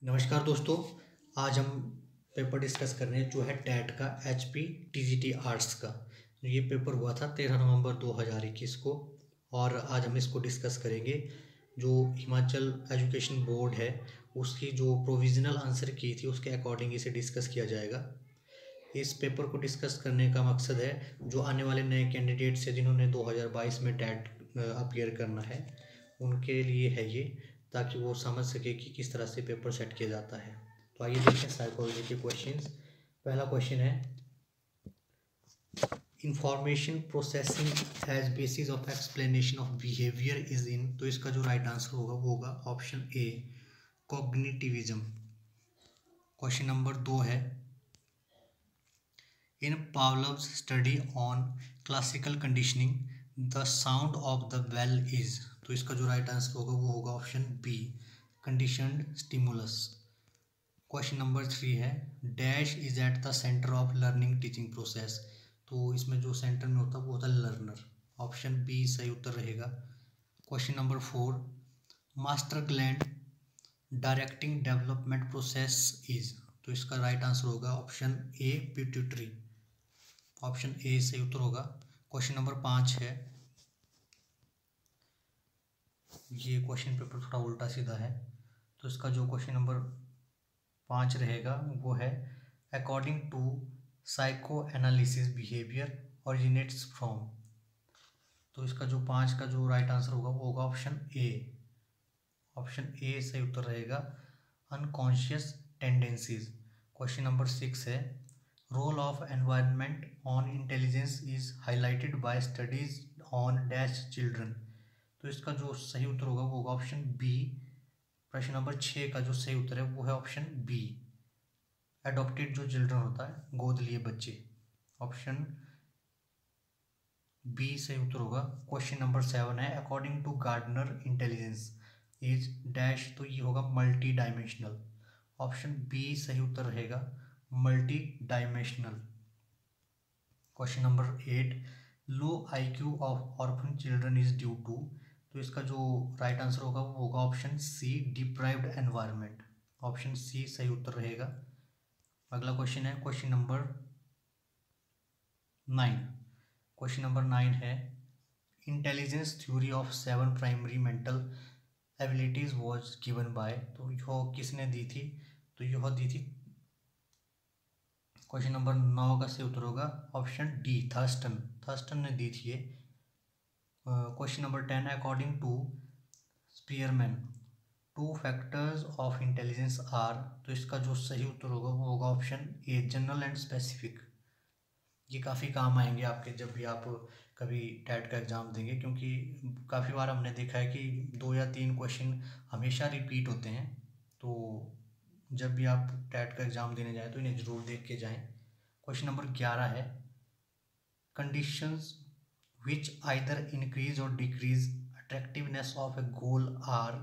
नमस्कार दोस्तों। आज हम पेपर डिस्कस कर रहे हैं जो है टैट का एचपी टीजीटी आर्ट्स का। ये पेपर हुआ था 13 नवंबर 2021 को और आज हम इसको डिस्कस करेंगे। जो हिमाचल एजुकेशन बोर्ड है उसकी जो प्रोविज़नल आंसर की थी उसके अकॉर्डिंग इसे डिस्कस किया जाएगा। इस पेपर को डिस्कस करने का मकसद है जो आने वाले नए कैंडिडेट्स हैं जिन्होंने 2022 में टैट अपीयर करना है उनके लिए है ये, ताकि वो समझ सके कि किस तरह से पेपर सेट किया जाता है। तो आइए देखते हैं साइकोलॉजी के क्वेश्चंस। पहला क्वेश्चन है information processing as basis of explanation of behaviour is in. तो इसका जो राइट आंसर होगा वो होगा option A cognitivism. Question number 2 है in Pavlov's study on classical conditioning the sound of the bell is. तो इसका जो राइट आंसर होगा वो होगा option B conditioned stimulus. Question number 3 है dash is at the centre of learning teaching process. तो इसमें जो सेंटर में होता है वो होता है लर्नर। ऑप्शन बी सही उत्तर रहेगा। Question number 4 master gland directing development process is. तो इसका राइट आंसर होगा option A pituitary. Option A सही उत्तर होगा। क्वेश्चन नंबर 5 है, ये क्वेश्चन पेपर थोड़ा उल्टा सीधा है तो इसका जो क्वेश्चन नंबर 5 रहेगा वो है according to psycho analysis behaviour originates from. तो इसका जो 5 का जो राइट आंसर होगा वो होगा ऑप्शन ए। ऑप्शन ए सही उत्तर रहेगा अनकॉन्शियस टेंडेंसीज। क्वेश्चन नंबर 6 है role of environment on intelligence is highlighted by studies on dash children. तो इसका जो सही उत्तर होगा वो होगा ऑप्शन बी। प्रश्न नंबर 6 का जो सही उत्तर है वो है ऑप्शन बी एडॉप्टेड जो चिल्ड्रन होता है गोद लिए बच्चे। ऑप्शन बी सही उत्तर होगा। क्वेश्चन नंबर 7 है according to Gardner intelligence is dash. तो ये होगा मल्टी डायमेंशनल। ऑप्शन बी सही उत्तर रहेगा multi dimensional. Question number 8 low IQ of orphan children is due to. तो इसका जो राइट आंसर होगा वो होगा option C deprived environment. Option C सही उत्तर रहेगा। अगला क्वेश्चन है क्वेश्चन नंबर 9। क्वेश्चन नंबर 9 है intelligence theory of 7 primary mental abilities was given by. तो यह किसने दी थी? तो यह दी थी, क्वेश्चन नंबर 9 का सही उत्तर होगा ऑप्शन डी थर्स्टन। थर्स्टन ने दी थी ये। Question number 10 according to Spearman two factors of intelligence are. तो इसका जो सही उत्तर होगा वो होगा option A general and specific. ये काफ़ी काम आएंगे आपके जब भी आप कभी टैट का एग्ज़ाम देंगे, क्योंकि काफ़ी बार हमने देखा है कि 2 या 3 क्वेश्चन हमेशा रिपीट होते हैं। तो जब भी आप टैट का एग्ज़ाम देने जाएं तो इन्हें ज़रूर देख के जाएं। क्वेश्चन नंबर 11 है conditions which either increase or decrease attractiveness of a goal are.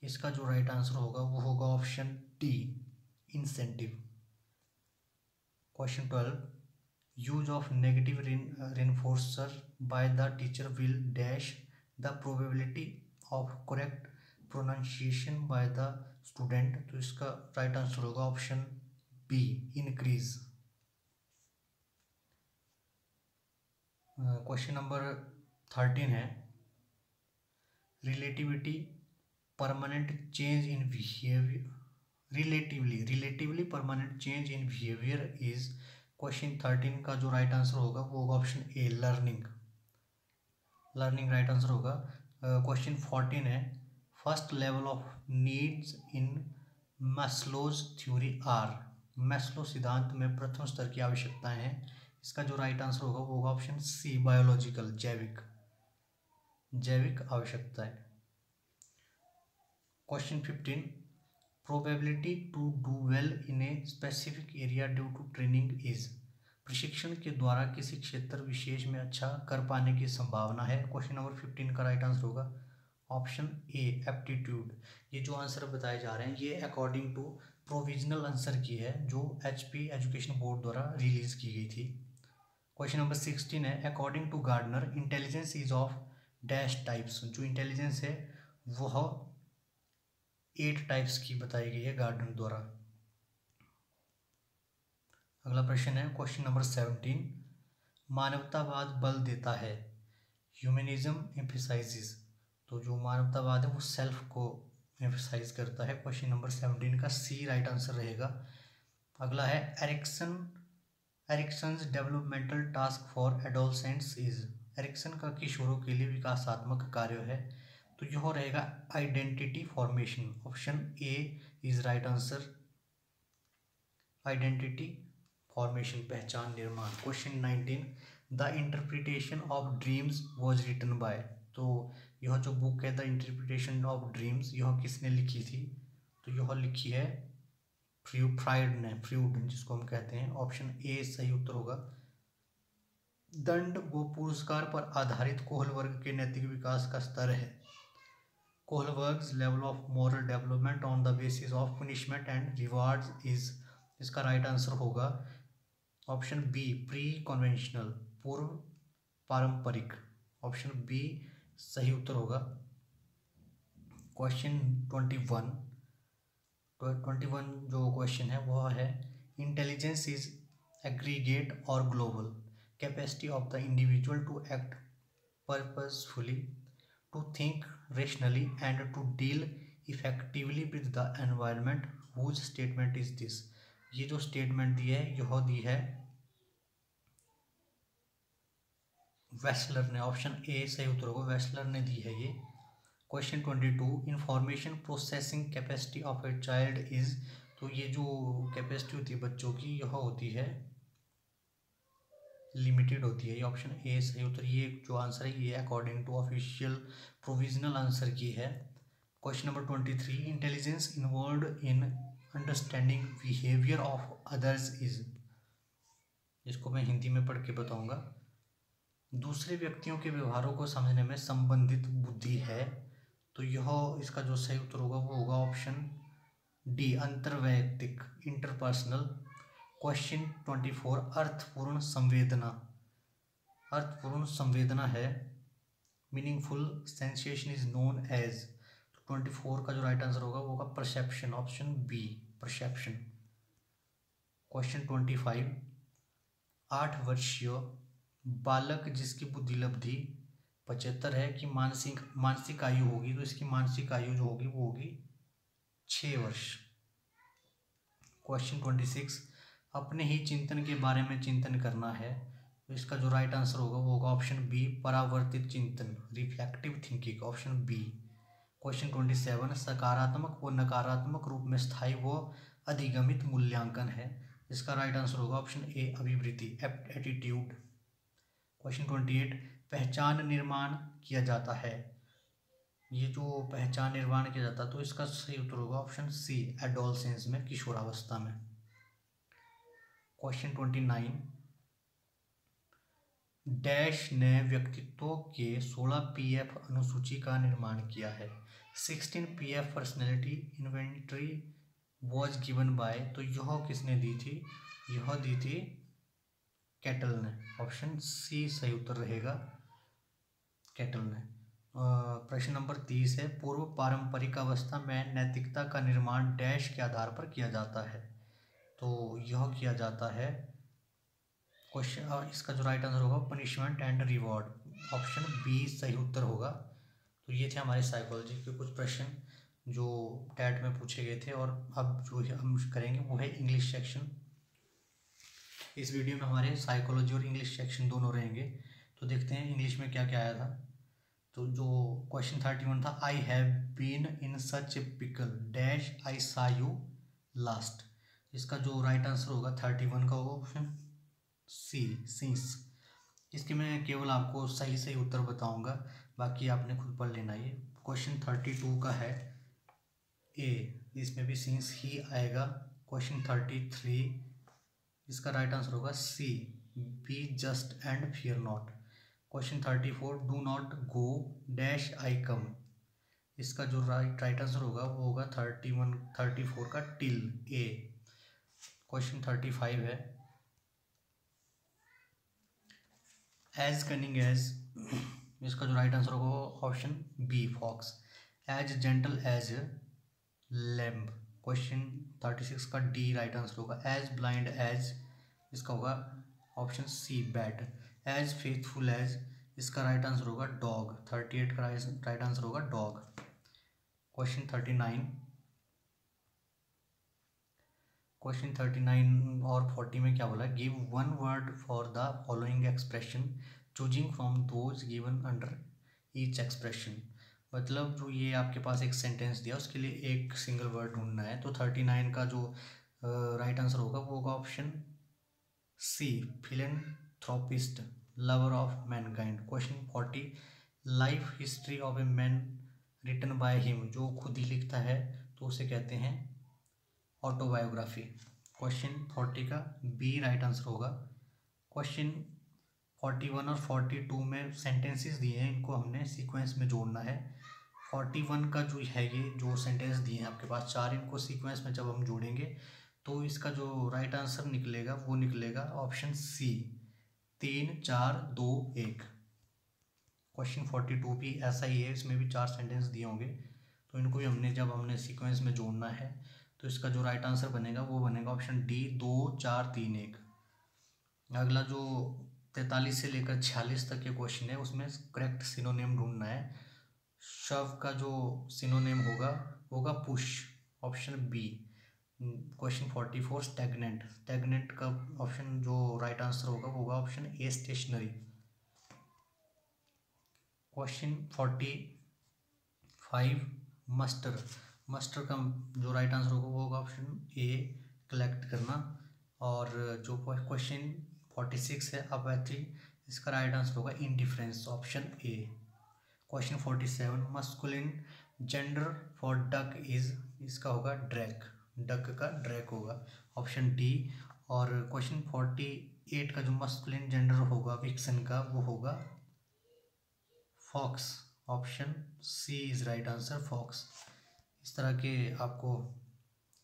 इसका जो राइट आंसर होगा वो होगा option D incentive. Question 12 use of negative reinforcer by the teacher will dash the probability of correct pronunciation by the student। तो इसका right answer होगा option B increase. Question number 13 है relativity permanent change in behaviour relatively permanent change in behaviour is. Question 13 का जो right answer होगा वो होगा option A learning. Learning right answer होगा। क्वेश्चन 14 है first level of needs in Maslow's theory are. Maslow सिद्धांत में प्रथम स्तर की आवश्यकताएं हैं। इसका जो राइट आंसर होगा वो होगा ऑप्शन सी बायोलॉजिकल जैविक आवश्यकताएं। Question 15 probability to do well in a specific area due to training is. प्रशिक्षण के द्वारा किसी क्षेत्र विशेष में अच्छा कर पाने की संभावना है। क्वेश्चन नंबर 15 का राइट आंसर होगा ऑप्शन ए एप्टीट्यूड। ये जो आंसर बताए जा रहे हैं ये अकॉर्डिंग टू प्रोविजनल आंसर की है जो एचपी एजुकेशन बोर्ड द्वारा रिलीज की गई थी। क्वेश्चन नंबर 16 है according to Gardner intelligence is of dash types. जो इंटेलिजेंस है वह 8 टाइप्स की बताई गई है गार्डनर द्वारा। अगला प्रश्न है क्वेश्चन नंबर 17, मानवतावाद बल देता है, ह्यूमनिज्म एम्फेसाइजेस। तो जो मानवतावाद है वो सेल्फ को एम्फेसाइज करता है। क्वेश्चन नंबर 17 का सी राइट आंसर रहेगा। अगला है Erikson's developmental task for adolescents is. Erikson का किशोरों के लिए विकासात्मक कार्य है, तो यह रहेगा identity formation. Option A is right answer, identity formation, पहचान निर्माण। Question 19, the interpretation of dreams was written by. तो यह जो बुक है द इंटरप्रिटेशन ऑफ ड्रीम्स, यह किसने लिखी थी? तो यह लिखी है फ्राइड, जिसको हम कहते हैं। ऑप्शन ए सही उत्तर होगा। दंड वो पुरस्कार पर आधारित कोहलवर्ग के नैतिक विकास का स्तर है। Kohlberg's level of moral development on the basis of punishment and rewards is. इसका राइट आंसर होगा ऑप्शन बी प्री कन्वेंशनल, पूर्व पारंपरिक। ऑप्शन बी सही उत्तर होगा। क्वेश्चन 21 जो क्वेश्चन है वह है intelligence is aggregate or global capacity of the individual to act purposefully, to think rationally and to deal effectively with the environment, whose statement is this. ये जो स्टेटमेंट दी है यह दी है वेस्लर ने। ऑप्शन ए सही उत्तर होगा, वेस्लर ने दी है ये। Question 22, information processing capacity of a child is. तो ये जो कैपेसिटी होती है बच्चों की, यह होती है लिमिटेड होती है। ये ऑप्शन ए सही उत्तर, ये जो आंसर है ये according to official provisional answer की है। Question number 23, intelligence involve in understanding behaviour of others is. इसको मैं हिंदी में पढ़ के बताऊंगा। दूसरे व्यक्तियों के व्यवहारों को समझने में संबंधित बुद्धि है, तो यह इसका जो सही उत्तर होगा वो होगा ऑप्शन डी अंतर्वैयक्तिक, इंटरपर्सनल। क्वेश्चन 24, अर्थपूर्ण संवेदना है, meaningful sensation is known as. 24 का जो राइट आंसर होगा वो होगा perception. Option B perception. Question 25, 8 वर्षीय बालक जिसकी बुद्धि लब्धि 75 है कि मानसिक आयु होगी, तो इसकी मानसिक आयु जो होगी वो होगी 6 वर्ष। क्वेश्चन 26, अपने ही चिंतन के बारे में चिंतन करना है, तो इसका जो राइट आंसर होगा वो होगा ऑप्शन बी परावर्तित चिंतन, reflective thinking. Option B. Question 27, सकारात्मक व नकारात्मक रूप में स्थायी व अधिगमित मूल्यांकन है, इसका राइट आंसर होगा ऑप्शन ए अभिवृत्ति, एटीट्यूड। क्वेश्चन 28, पहचान निर्माण किया जाता है, ये जो पहचान निर्माण किया जाता है तो इसका सही उत्तर होगा ऑप्शन सी एडोलसेंस में, किशोरावस्था में। क्वेश्चन 29, डैश ने व्यक्तित्व के 16 पीएफ अनुसूची का निर्माण किया है। 16 PF personality inventory was given by, तो यह किसने दी थी? यह दी थी कैटल ने। ऑप्शन सी सही उत्तर रहेगा, कैटल ने। प्रश्न नंबर 30 है, पूर्व पारंपरिक अवस्था में नैतिकता का निर्माण डैश के आधार पर किया जाता है, तो यह किया जाता है क्वेश्चन, इसका जो राइट आंसर होगा punishment and reward. Option B सही उत्तर होगा। तो ये थे हमारे साइकोलॉजी के कुछ प्रश्न जो टैट में पूछे गए थे, और अब जो हम करेंगे वो है इंग्लिश सेक्शन। इस वीडियो में हमारे साइकोलॉजी और इंग्लिश सेक्शन दोनों रहेंगे। तो देखते हैं इंग्लिश में क्या क्या आया था। तो जो क्वेश्चन 31 था, I have been in such a pickle dash I saw you last, इसका जो राइट आंसर होगा 31 का होगा ऑप्शन सी सिंस। इसके मैं केवल आपको सही उत्तर बताऊंगा, बाकी आपने खुद पढ़ लेना। ये क्वेश्चन 32 का है ए, इसमें भी सिंस ही आएगा। क्वेश्चन 33, इसका राइट आंसर होगा C be just and fear not. Question 34, do not go dash I come, इसका जो राइट आंसर होगा वो होगा 34 का टिल ए। क्वेश्चन 35 है, एज कनिंग एज, इसका जो राइट आंसर होगा option B fox. As gentle as lamb. Question 36 का डी राइट आंसर होगा। एज ब्लाइंड एज, इसका होगा option C bat. As faithful as, इसका राइट आंसर होगा डॉग। 38 का राइट आंसर होगा डॉग। क्वेश्चन 39 और 40 में क्या बोला है? Give one word for the following expression choosing from those given under each expression. मतलब जो ये आपके पास एक सेंटेंस दिया उसके लिए एक सिंगल वर्ड ढूंढना है। तो 39 का जो राइट आंसर होगा वो होगा option C philanthropist, lover of mankind. Question 40 life history of a man written by him, जो खुद ही लिखता है तो उसे कहते हैं ऑटोबायोग्राफी। क्वेश्चन 40 का बी राइट आंसर होगा। क्वेश्चन 41 और 42 में सेंटेंसेस दिए हैं, इनको हमने सीक्वेंस में जोड़ना है। 41 का जो है ये जो सेंटेंस दिए हैं आपके पास चार, इनको सीक्वेंस में जब हम जोड़ेंगे तो इसका जो राइट आंसर निकलेगा वो निकलेगा ऑप्शन सी 3 4 2 1। क्वेश्चन 42 भी ऐसा ही है, इसमें भी चार सेंटेंस दिए होंगे तो इनको भी हमने सीक्वेंस में जोड़ना है तो इसका जो राइट आंसर बनेगा वो बनेगा ऑप्शन डी 2 4 3 1। अगला जो 43 से लेकर 46 तक के क्वेश्चन है उसमें करेक्ट सिनोनिम ढूंढना है। शव का जो सिनोनिम होगा push, option B. Question 44 stagnant, stagnant का ऑप्शन जो राइट आंसर होगा वो होगा option A stationary. Question 45 muster, muster का जो राइट आंसर होगा वो होगा ऑप्शन ए कलेक्ट करना। और जो क्वेश्चन 46 है अपैथी, इसका राइट आंसर होगा indifference, option A. Question 47 masculine gender for duck is, इसका होगा ड्रैक, डक का ड्रैक होगा, ऑप्शन डी। और क्वेश्चन 48 का जो मस्कुलिन जेंडर होगा विक्सन का वो होगा fox, option C is right answer fox. इस तरह के आपको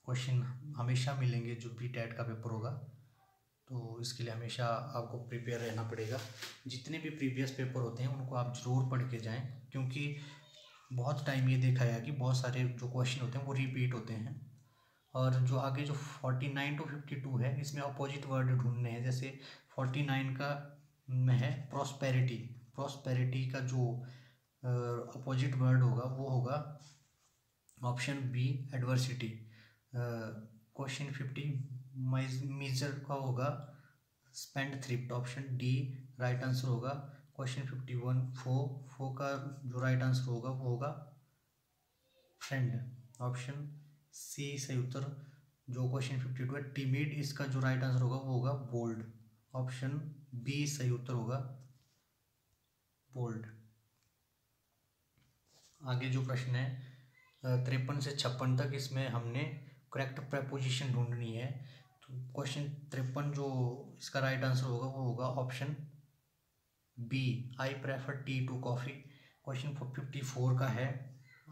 क्वेश्चन हमेशा मिलेंगे जो भी टेट का पेपर होगा, तो इसके लिए हमेशा आपको प्रिपेयर रहना पड़ेगा। जितने भी प्रीवियस पेपर होते हैं उनको आप ज़रूर पढ़ के जाएं, क्योंकि बहुत टाइम ये देखा है कि बहुत सारे जो क्वेश्चन होते हैं वो रिपीट होते हैं। और जो आगे जो 49 to 52 है इसमें अपोजिट वर्ड ढूंढने हैं। जैसे 49 का में है प्रॉस्पेरिटी, प्रॉस्पेरिटी का जो अपोजिट वर्ड होगा वो होगा option B adversity. Question 50 miser का होगा spendthrift, option D right answer होगा। क्वेश्चन 51 फो का जो राइट आंसर होगा वो होगा फ्रेंड, ऑप्शन सी सही उत्तर। जो क्वेश्चन 52 है टिमिड, इसका जो राइट आंसर होगा वो होगा बोल्ड, ऑप्शन बी सही उत्तर होगा बोल्ड। आगे जो प्रश्न है 53 से 56 तक, इसमें हमने करेक्ट प्रेपोजिशन ढूंढनी है। तो क्वेश्चन 53 जो इसका राइट आंसर होगा वो होगा option B I prefer tea to coffee. Question 54 का है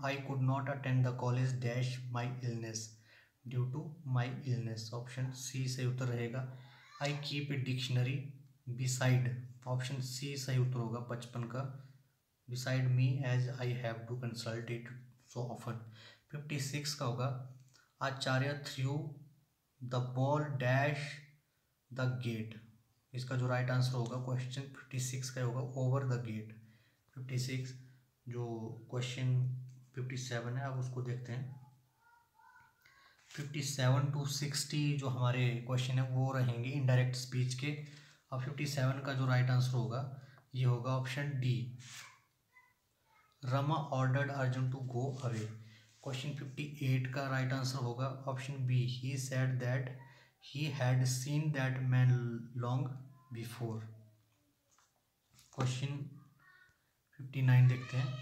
I could not attend the college dash my illness, due to my illness, option C सही उत्तर रहेगा। I keep a dictionary beside, option C सही उत्तर होगा 55 का, beside me as I have to consult it so often. 56 का होगा Acharya threw the ball dash the gate, इसका जो राइट आंसर होगा क्वेश्चन 56 का होगा ओवर द गेट। 56 जो क्वेश्चन 57 है अब उसको देखते हैं। 57 to 60 जो हमारे क्वेश्चन है वो रहेंगे इनडायरेक्ट स्पीच के। अब 57 का जो राइट आंसर होगा ये होगा option D, Rama ordered Arjun to go away. Question 58 का राइट आंसर होगा option B, he said that he had seen that man long before. Question 59 देखते हैं।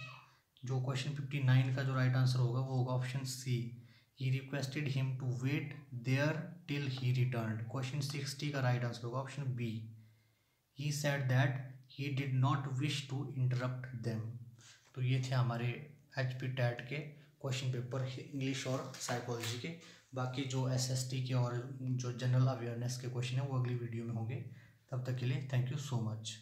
जो क्वेश्चन 59 का जो राइट आंसर होगा वो होगा option C, he requested him to wait there till he returned. Question 60 का राइट आंसर होगा option B, he said that he did not wish to interrupt them. तो ये थे हमारे HP टैट के क्वेश्चन पेपर इंग्लिश और psychology के। बाकी जो SST के और जो जनरल अवेयरनेस के क्वेश्चन है वो अगली वीडियो में होंगे। तब तक के लिए थैंक यू सो मच।